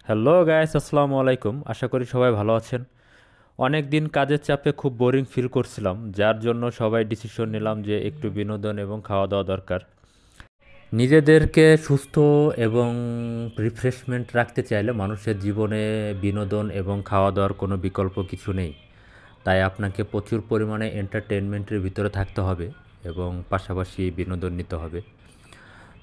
Hello guys, আসসালামু আলাইকুম। আশা করি সবাই ভালো আছেন। অনেক দিন কাজের চাপে খুব বোরিং ফিল করছিলাম, যার জন্য সবাই ডিসিশন নিলাম যে একটু বিনোদন এবং খাওয়া দাওয়া দরকার। নিজেদেরকে সুস্থ এবং রিফ্রেশমেন্ট রাখতে চাইলে মানুষের জীবনে বিনোদন এবং খাওয়া দাওয়ার কোনো বিকল্প কিছু নেই। তাই আপনাকে প্রচুর পরিমাণে এন্টারটেনমেন্টের ভিতরে থাকতে হবে এবং পাশাপাশি বিনোদন নিতে হবে।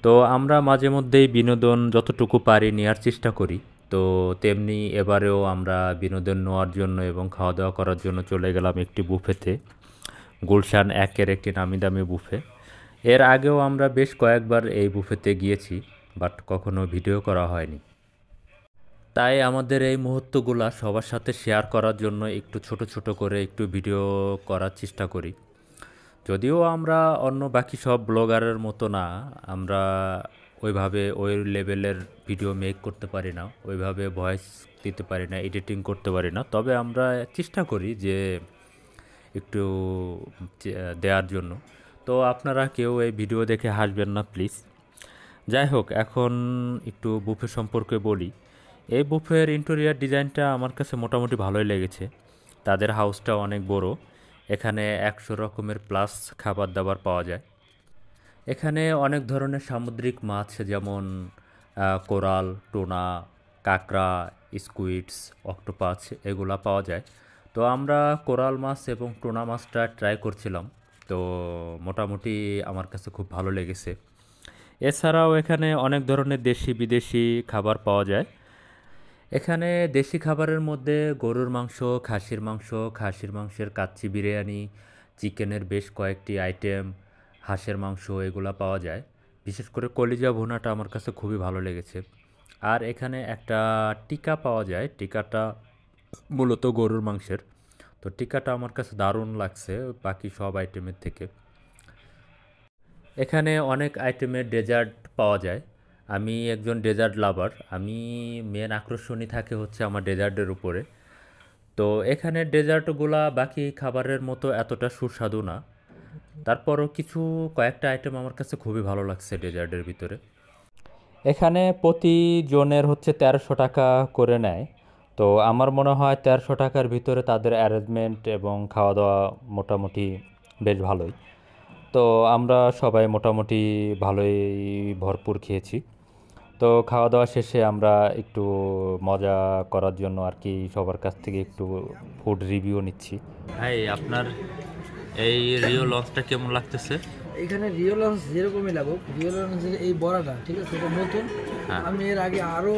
তো আমরা মাঝে মধ্যেই বিনোদন যতটুকু পারি নেওয়ার চেষ্টা করি। তো তেমনি এবারেও আমরা বিনোদন নেওয়ার জন্য এবং খাওয়া দাওয়া করার জন্য চলে গেলাম একটি বুফেতে, গুলশান একের একটি নামি দামি বুফে। এর আগেও আমরা বেশ কয়েকবার এই বুফেতে গিয়েছি, বাট কখনো ভিডিও করা হয়নি। তাই আমাদের এই মুহূর্তগুলা সবার সাথে শেয়ার করার জন্য একটু ছোট ছোট করে একটু ভিডিও করার চেষ্টা করি। যদিও আমরা অন্য বাকি সব ব্লগারের মতো না, আমরা ওইভাবে ওই লেভেলের ভিডিও মেক করতে পারি না, ওইভাবে ভয়েস দিতে পারি না, এডিটিং করতে পারি না। তবে আমরা চেষ্টা করি যে একটু দেওয়ার জন্য। তো আপনারা কেউ এই ভিডিও দেখে হাসবেন না প্লিজ। যাই হোক, এখন একটু বুফে সম্পর্কে বলি। এই বুফের ইন্টেরিয়ার ডিজাইনটা আমার কাছে মোটামুটি ভালোই লেগেছে। তাদের হাউসটা অনেক বড়। এখানে 100 রকমের প্লাস খাবার দাবার পাওয়া যায়। এখানে অনেক ধরনের সামুদ্রিক মাছ, যেমন কোরাল, টুনা, কাঁকড়া, স্কুইডস, অক্টোপাস এগুলা পাওয়া যায়। তো আমরা কোরাল মাছ এবং টুনা মাছটা ট্রাই করছিলাম। তো মোটামুটি আমার কাছে খুব ভালো লেগেছে। এছাড়াও এখানে অনেক ধরনের দেশি বিদেশি খাবার পাওয়া যায়। এখানে দেশি খাবারের মধ্যে গরুর মাংস, খাসির মাংসের কাচ্চি বিরিয়ানি, চিকেনের বেশ কয়েকটি আইটেম, হাঁসের মাংস এগুলা পাওয়া যায়। বিশেষ করে কলিজা ভুনাটা আমার কাছে খুবই ভালো লেগেছে। আর এখানে একটা টিকা পাওয়া যায়, টিকাটা মূলত গরুর মাংসের। তো টিকাটা আমার কাছে দারুণ লাগছে বাকি সব আইটেমের থেকে। এখানে অনেক আইটেমের ডেজার্ট পাওয়া যায়। আমি একজন ডেজার্ট লাভার। আমি মেন আকর্ষণই থাকে হচ্ছে আমার ডেজার্টের উপরে। তো এখানে ডেজার্টগুলা বাকি খাবারের মতো এতটা সুস্বাদু না। তারপরও কয়েকটা আইটেম আমার কাছে খুবই ভালো লাগছে ডেজার্টের ভিতরে। এখানে প্রতি জনের হচ্ছে 1300 টাকা করে নেয়। তো আমার মনে হয় 1300 টাকার ভিতরে তাদের অ্যারেঞ্জমেন্ট এবং খাওয়া দাওয়া মোটামুটি বেশ ভালোই। তো আমরা সবাই মোটামুটি ভালোই ভরপুর খেয়েছি। তো খাওয়া দাওয়া শেষে আমরা একটু মজা করার জন্য আর কি সবার কাছ থেকে একটু ফুড রিভিউ নিচ্ছি। ভাই, আপনার এই রিও লঞ্চটা কেমন লাগতেছে? এখানে রিও লঞ্চ যেরকমই লাগুক, রিও লঞ্চের এই বড়াটা ঠিক আছে, এটা নতুন। হ্যাঁ। আমি এর আগে আরও